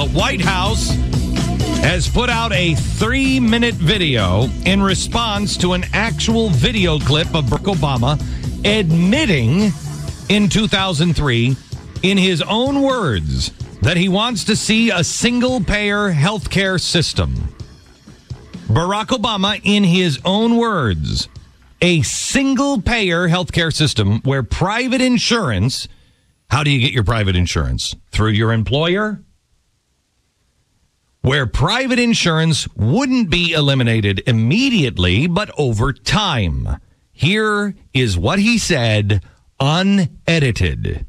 The White House has put out a 3-minute video in response to an actual video clip of Barack Obama admitting in 2003, in his own words, that he wants to see a single-payer health care system. Barack Obama, in his own words, a single-payer health care system where private insurance, how do you get your private insurance? Through your employer? Where private insurance wouldn't be eliminated immediately, but over time. Here is what he said, unedited.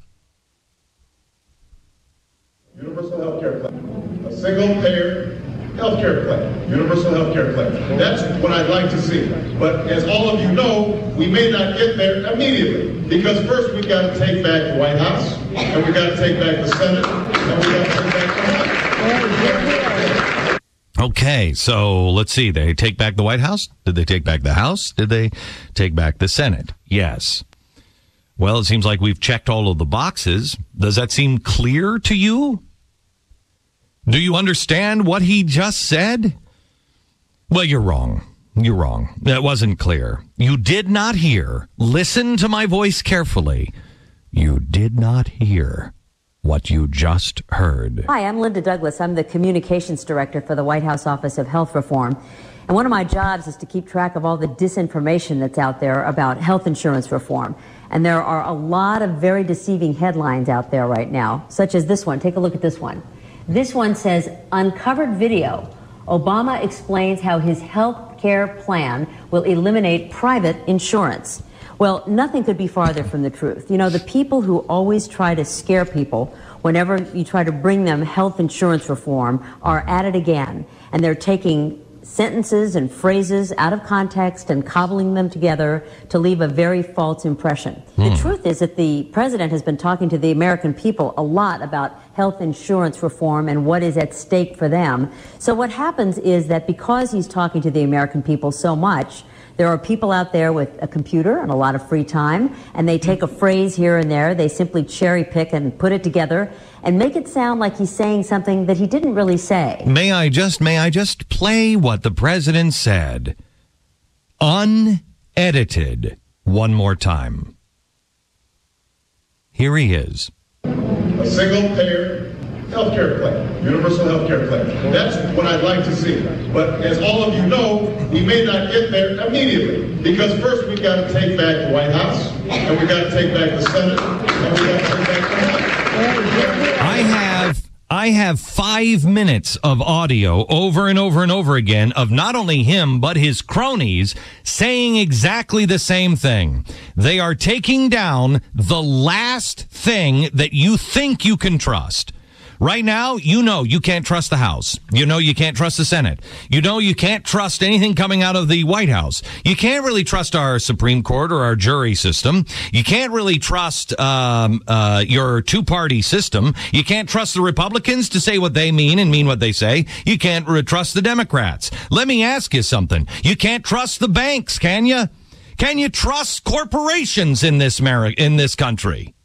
Universal health care plan. A single-payer health care plan. Universal health care plan. That's what I'd like to see. But as all of you know, we may not get there immediately. Because first we've got to take back the White House, and we've got to take back the Senate, and we've got to take back the House. Okay, so let's see. They take back the White House? Did they take back the House? Did they take back the Senate? Yes. Well, it seems like we've checked all of the boxes. Does that seem clear to you? Do you understand what he just said? Well, you're wrong. You're wrong. That wasn't clear. You did not hear. Listen to my voice carefully. You did not hear what you just heard. Hi, I'm Linda Douglas. I'm the Communications Director for the White House Office of Health Reform. And one of my jobs is to keep track of all the disinformation that's out there about health insurance reform. And there are a lot of very deceiving headlines out there right now, such as this one. Take a look at this one. This one says, uncovered video. Obama explains how his health care plan will eliminate private insurance. Well, nothing could be farther from the truth. You know, the people who always try to scare people whenever you try to bring them health insurance reform are at it again. And they're taking sentences and phrases out of context and cobbling them together to leave a very false impression. The truth is that the president has been talking to the American people a lot about health insurance reform and what is at stake for them. So what happens is that because he's talking to the American people so much, there are people out there with a computer and a lot of free time, and they take a phrase here and there, they simply cherry pick and put it together and make it sound like he's saying something that he didn't really say. May I just play what the president said? Unedited. One more time. Here he is. A single-payer health care plan. Universal health care plan. That's what I'd like to see. But as all of you know, we may not get there immediately. Because first we've got to take back the White House, and we've got to take back the Senate, and we've got to take back the House. I have 5 minutes of audio over and over and over again of not only him, but his cronies saying exactly the same thing. They are taking down the last thing that you think you can trust. Right now, you know you can't trust the House. You know you can't trust the Senate. You know you can't trust anything coming out of the White House. You can't really trust our Supreme Court or our jury system. You can't really trust your two-party system. You can't trust the Republicans to say what they mean and mean what they say. You can't trust the Democrats. Let me ask you something. You can't trust the banks, can you? Can you trust corporations in this country?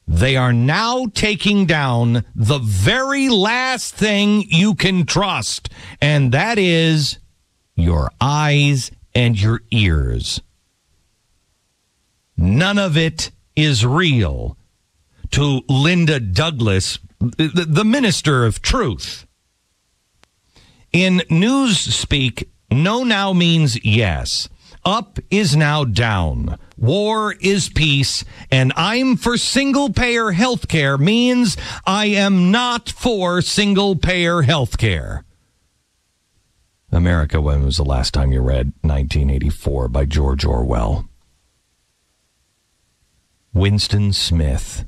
They are now taking down the very last thing you can trust, and that is your eyes and your ears. None of it is real to Linda Douglas, the minister of truth. In newspeak, no now means yes. Up is now down. War is peace, and I'm for single-payer health care means I am not for single-payer health care. America, when was the last time you read 1984 by George Orwell? Winston Smith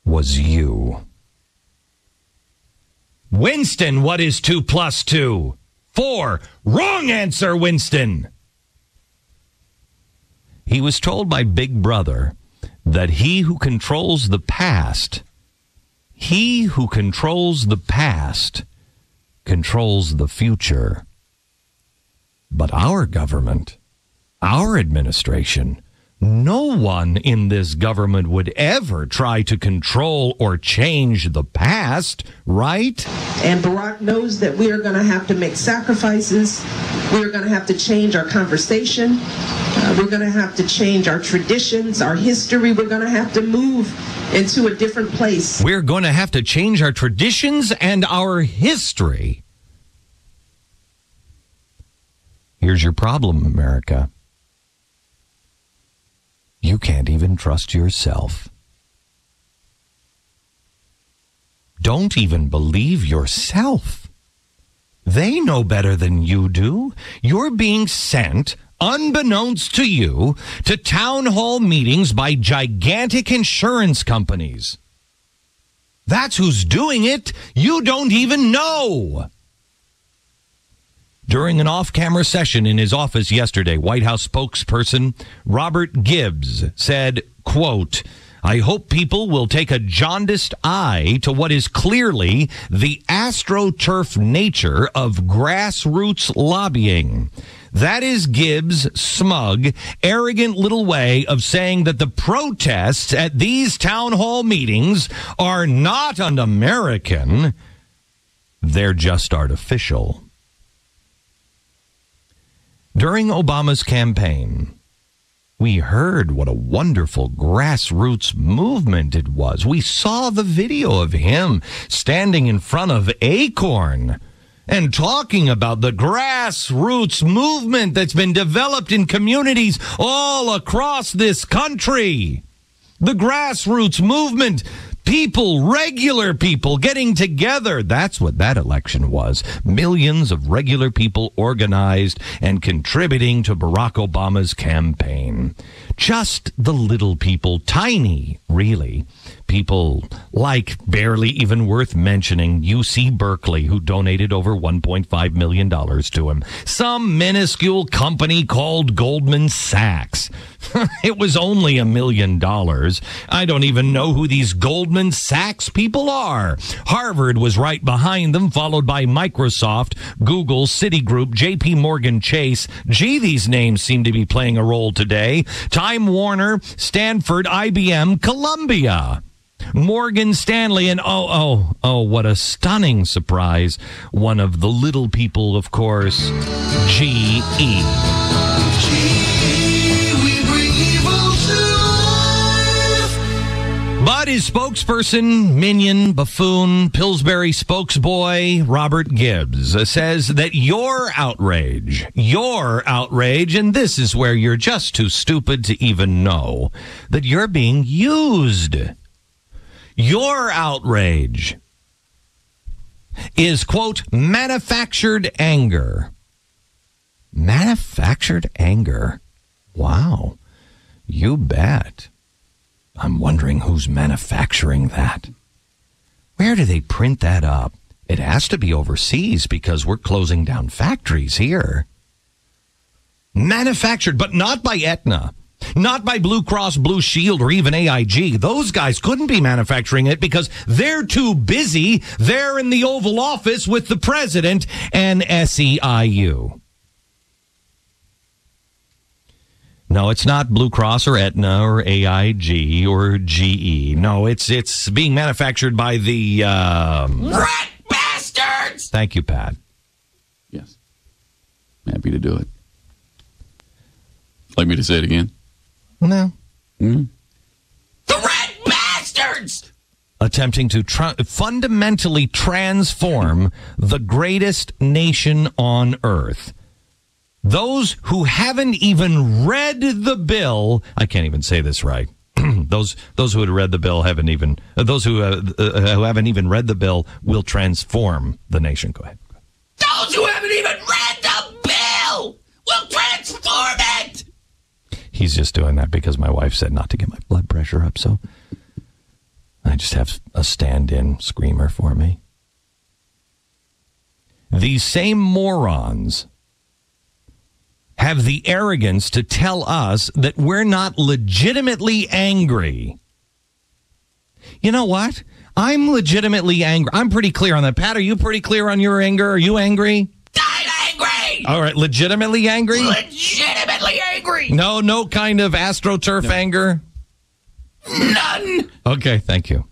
was you. Winston, what is 2 plus 2? 4. Wrong answer, Winston. He was told by Big Brother that he who controls the past controls the future. But our government, our administration, No one in this government would ever try to control or change the past, right? And Barack knows that we are going to have to make sacrifices. We are going to have to change our conversation. We're going to have to change our traditions, our history. We're going to have to move into a different place. We're going to have to change our traditions and our history. Here's your problem, America. You can't even trust yourself. Don't even believe yourself. They know better than you do. You're being sent, unbeknownst to you, to town hall meetings by gigantic insurance companies. That's who's doing it. You don't even know. During an off-camera session in his office yesterday, White House spokesperson Robert Gibbs said, quote, "I hope people will take a jaundiced eye to what is clearly the astroturf nature of grassroots lobbying." That is Gibbs' smug, arrogant little way of saying that the protests at these town hall meetings are not un-American. They're just artificial. During Obama's campaign, we heard what a wonderful grassroots movement it was. We saw the video of him standing in front of Acorn and talking about the grassroots movement that's been developed in communities all across this country. The grassroots movement. People, regular people getting together. That's what that election was. Millions of regular people organized and contributing to Barack Obama's campaign. Just the little people, tiny, really. People like, barely even worth mentioning, UC Berkeley, who donated over $1.5 million to him. Some minuscule company called Goldman Sachs. It was only $1 million. I don't even know who these Goldman Sachs people are. Harvard was right behind them, followed by Microsoft, Google, Citigroup, JP Morgan Chase. Gee, these names seem to be playing a role today. Time Warner, Stanford, IBM, Columbia, Morgan Stanley, and oh, what a stunning surprise. One of the little people, of course, GE. But his spokesperson, minion, buffoon, Pillsbury spokesboy, Robert Gibbs, says that your outrage, and this is where you're just too stupid to even know, that you're being used. Your outrage is, quote, manufactured anger. Manufactured anger. Wow. You bet. I'm wondering who's manufacturing that. Where do they print that up? It has to be overseas because we're closing down factories here. Manufactured, but not by Aetna. Not by Blue Cross Blue Shield or even AIG. Those guys couldn't be manufacturing it because they're too busy. They're in the Oval Office with the president and SEIU. No, it's not Blue Cross or Aetna or AIG or GE. No, it's being manufactured by the rat bastards. Thank you, Pat. Yes. Happy to do it. Like me to say it again? No. Mm-hmm. The rat bastards! Attempting to fundamentally transform the greatest nation on earth. Those who haven't even read the bill, I can't even say this right. Those who had read the bill haven't even. Those who haven't even read the bill will transform the nation. Go ahead. Those who haven't even read the bill will transform it. He's just doing that because my wife said not to get my blood pressure up, so I just have a stand-in screamer for me. These same morons have the arrogance to tell us that we're not legitimately angry. You know what? I'm legitimately angry. I'm pretty clear on that. Pat, are you pretty clear on your anger? Are you angry? I'm angry! All right, legitimately angry? Legitimately angry! No kind of AstroTurf anger? None. Okay, thank you.